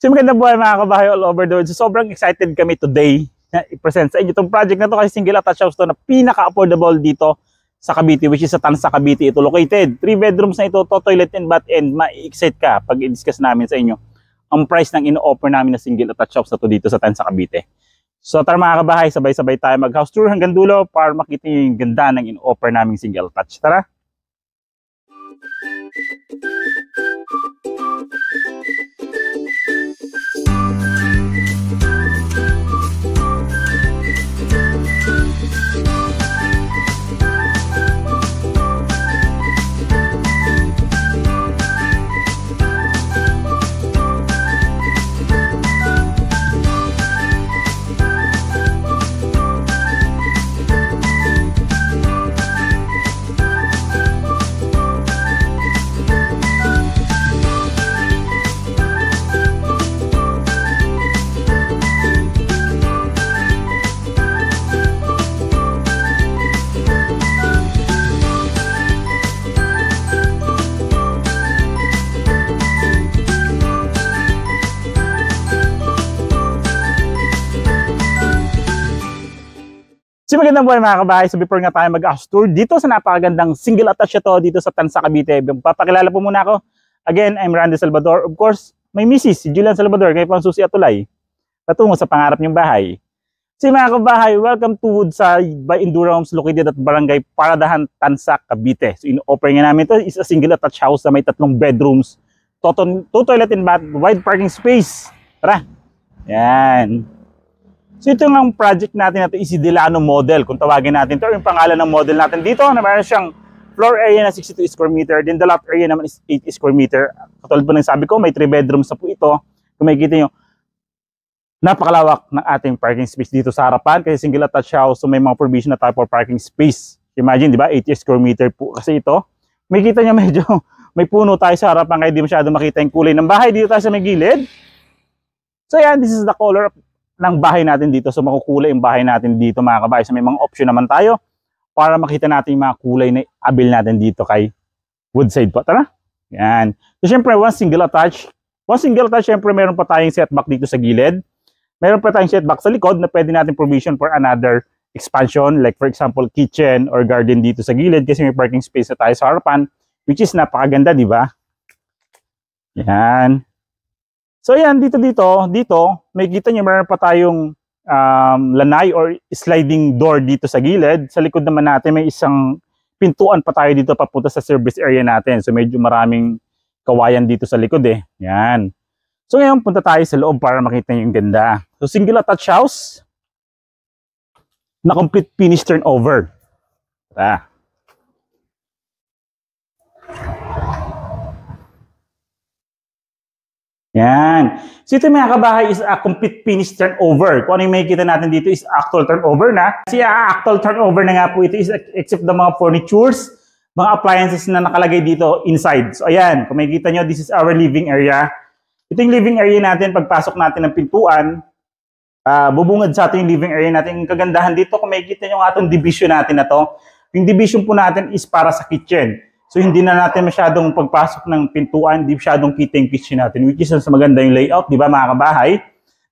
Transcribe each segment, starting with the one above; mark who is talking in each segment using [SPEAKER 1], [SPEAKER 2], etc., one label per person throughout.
[SPEAKER 1] So magandang buhay mga kabahay all over the world. So, sobrang excited kami today na i-present sa inyo itong project na to kasi single attached house to na pinaka-affordable dito sa Cavite, which is sa Tansa, Cavite ito located. 3 bedrooms na ito, to toilet and bath, and ma-excite ka pag i-discuss namin sa inyo ang price ng ino-offer namin na single attached house na to dito sa Tansa, Cavite. So tara mga kabahay, sabay-sabay tayo mag-house tour hanggang dulo para makita nyo yung ganda ng ino-offer namin single attached. Tara! So magandang buhay mga kabahay. So before nga tayo mag-house tour dito sa napakagandang single attached to dito sa Tansa, Cavite. Papakilala po muna ako. Again, I'm Randy Salvador. Of course, may misis, si Julian Salvador, kayo pang Susi Atulay. Patungo sa pangarap niyong bahay. So mga kabahay, welcome to Woodside by Endura Homes located at Barangay Paradahan, Tansa, Cavite. So in-offer nga namin ito is a single attached house na may 3 bedrooms, 2 toilet and bath, wide parking space. Tara! Yan. So ito nga ang project natin na ito is Delano model. Kung tawagin natin ito, yung pangalan ng model natin dito na mayroon siyang floor area na 62 square meter, then the lot area naman is 80 square meter. Katulad po ng sabi ko, may 3 bedrooms na po ito. Kung makikita nyo, napakalawak ng ating parking space dito sa harapan kasi single attached house, so may mga provision na type for parking space. Imagine, di ba, 80 square meter po kasi ito. Makikita nyo medyo may puno tayo sa harapan kaya di masyado makita yung kulay ng bahay. Dito tayo sa may gilid. So yan, this is the color ng bahay natin dito. So makukulay yung bahay natin dito mga kabahay. So may mga option naman tayo para makita natin yung mga kulay na avail natin dito kay Woodside po. Tara. Yan. So syempre one single attached, syempre meron pa tayong setback dito sa gilid. Meron pa tayong setback sa likod na pwede natin provision for another expansion, like for example kitchen or garden dito sa gilid kasi may parking space na tayo sa harapan, which is napakaganda, di ba? Yan. So yan, dito, may kita nyo meron pa tayong lanay or sliding door dito sa gilid. Sa likod naman natin may isang pintuan pa tayo dito papunta sa service area natin. So medyo maraming kawayan dito sa likod eh. Yan. So ngayon, punta tayo sa loob para makita nyo yung ganda. So single attached house na complete finish turnover. Tara. Yan. So ito mga kabahay is a complete finish turnover. Kung ano yung makikita natin dito is actual turnover na. Kasi actual turnover na nga po ito is except the mga furnitures, mga appliances na nakalagay dito inside. So ayan, kung makikita nyo, this is our living area. Ito yung living area natin. Pagpasok natin ng pintuan, bubungad sa ating living area natin. Yung kagandahan dito, kung makikita nyo nga itong division natin na to, yung division po natin is para sa kitchen. So hindi na natin masyadong pagpasok ng pintuan, hindi masyadong kita yung kitchen natin, which is sa maganda yung layout, di ba mga kabahay?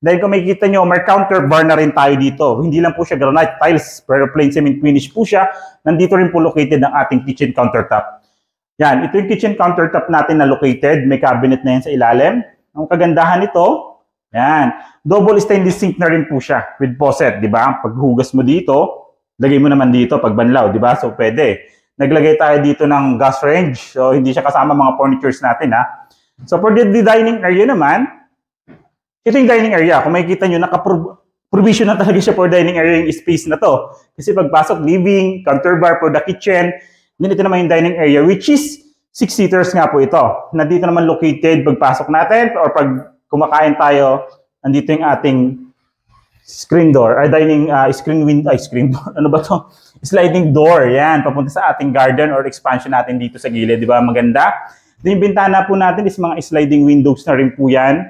[SPEAKER 1] Dahil kung makikita nyo, may counter bar na rin tayo dito. Hindi lang po siya granite tiles, pero plain cement finish po siya. Nandito rin po located ang ating kitchen countertop. Yan, ito yung kitchen countertop natin na located. May cabinet na yan sa ilalim. Ang kagandahan nito, yan, double stainless sink na rin po siya with faucet, di ba? Paghugas mo dito, lagay mo naman dito pag banlaw, di ba? So pwede. Naglagay tayo dito ng gas range. So, hindi siya kasama mga furnitures natin, ha. So, for the dining area naman, ito yung dining area. Kung makikita nyo, naka-provision na talaga siya for dining area yung space na to. Kasi pagpasok, living, counter bar for the kitchen. Then, ito naman yung dining area, which is 6 seaters nga po ito. Nandito naman located pagpasok natin or pag kumakain tayo, nandito yung ating screen door, dining screen window, screen door, ano ba to? Sliding door, yan, papunta sa ating garden or expansion natin dito sa gilid, di ba? Maganda. Then yung bintana po natin is mga sliding windows na rin po yan.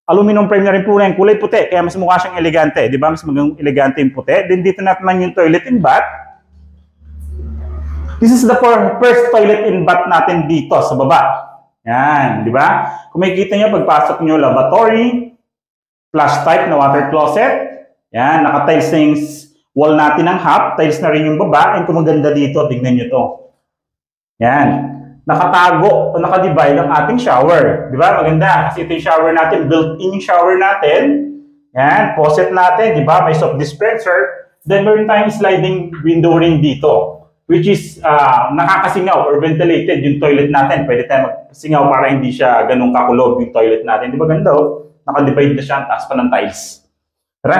[SPEAKER 1] Aluminum frame na rin po yan, kulay puti, kaya mas mukha siyang elegante, di ba? Mas magandang elegante yung puti. Then dito naman yung toilet and bath. This is the first toilet and bath natin dito sa baba. Yan, di ba? Kung makikita nyo, pagpasok nyo, lavatory, flush type na water closet. Yan, naka-tiles na yung wall natin ng half. Tiles na rin yung baba. And kung maganda dito, tignan nyo to. Yan. Nakatago o nakadivide ang ating shower. Di ba? Maganda. Kasi ito yung shower natin. Built-in yung shower natin. Yan. Faucet natin. Di ba? May soap dispenser. Then, meron tayong sliding window rin dito. Which is nakakasingaw or ventilated yung toilet natin. Pwede tayo magsingaw para hindi siya ganun kakulob yung toilet natin. Di ba ganda oh? Nakadivide na siya ang taas pa ng tiles. Tara.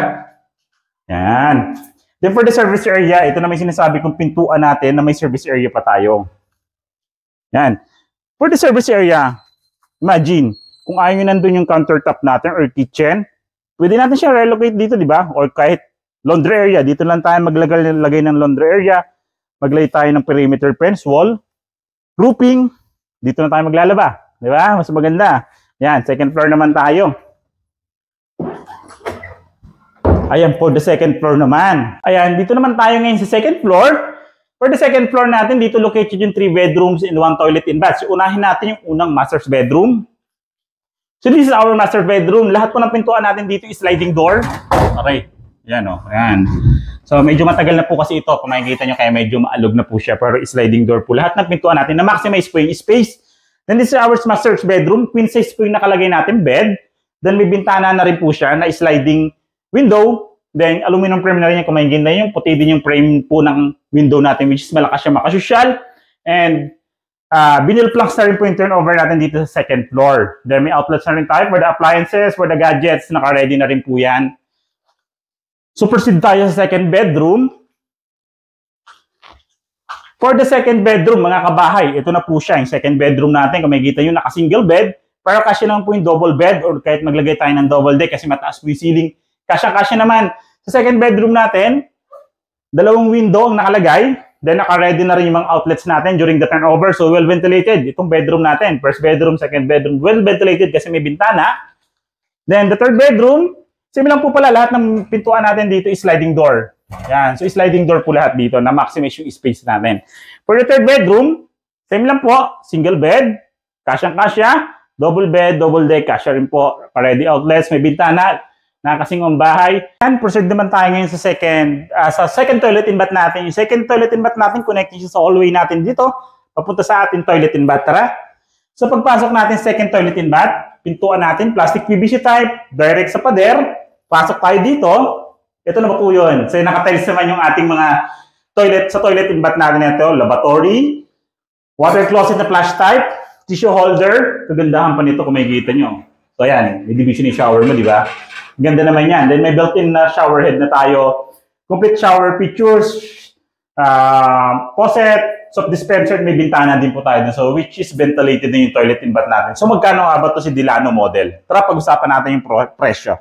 [SPEAKER 1] Yan. Then for the service area, ito na may sinasabi kong pintuan natin na may service area pa tayo. Yan. For the service area, imagine, kung ayaw nyo nandun yung countertop natin or kitchen, pwede natin siya relocate dito, di ba? Or kahit laundry area, dito lang tayo maglagay ng laundry area. Maglagay tayo ng perimeter fence wall, roofing, dito na tayo maglalaba. Di ba? Mas maganda. Yan, second floor naman tayo. Ayan, for the second floor naman. Ayan, dito naman tayo ngayon sa second floor. For the second floor natin, dito located yung 3 bedrooms and 1 toilet and bath. So, unahin natin yung unang master's bedroom. So, this is our master bedroom. Lahat po ng pintuan natin dito is sliding door. Okay. Yan o. Yan. So, medyo matagal na po kasi ito. Kung makikita nyo, kaya medyo maalog na po siya. Pero sliding door po. Lahat ng pintuan natin na maximize po yung space. Then this is our master's bedroom. Queen size po yung nakalagay natin bed. Then may bintana na rin po siya na sliding window. Then aluminum frame na rin yan. Kung makikita nyo, puti din yung frame po ng window natin which is malakas siya makasosyal. And vinyl planks na rin po yung turnover natin dito sa second floor. Then may outlets na rin tayo for the appliances, for the gadgets. Naka-ready na rin po yan. So, proceed tayo sa second bedroom. For the second bedroom, mga kabahay, ito na po siya, yung second bedroom natin. Kung makikita nyo, naka-single bed. Pero kasya naman po yung double bed or kahit maglagay tayo ng double deck kasi mataas po yung ceiling. Kasya-kasya naman. Sa second bedroom natin, 2 window ang nakalagay. Then, naka-ready na rin yung mga outlets natin during the turnover. So, well-ventilated. Itong bedroom natin, first bedroom, second bedroom, well-ventilated kasi may bintana. Then, the third bedroom, same lang po pala, lahat ng pintuan natin dito is sliding door. Yan. So, sliding door po lahat dito na maximize yung space natin. For the third bedroom, same lang po. Single bed, kasyang-kasya, double bed, double deck, kasya rin po. Ready outlets, may bintana, nakasingong bahay. And proceed naman tayo ngayon sa second toilet and bath natin. Yung second toilet and bath natin, connecting siya sa hallway natin dito, papunta sa ating toilet and bath. Tara. So, pagpasok natin second toilet and bath, pintuan natin, plastic PVC type, direct sa pader. Pasok tayo dito. Ito na ba po yun? So, nakatiles naman yung ating mga toilet. Sa toilet and bath natin ito, lavatory, water closet na flush type, tissue holder. Kagandahan pa nito kung makikita nyo. So, ayan. May division yung shower mo, di ba? Ganda naman yan. Then, may built-in na shower head na tayo. Complete shower features, faucet, soap dispenser, may bintana din po tayo. So, which is ventilated na yung toilet and bath natin. So, magkano nga ba ito si Delano model? Tara, pag-usapan natin yung presyo.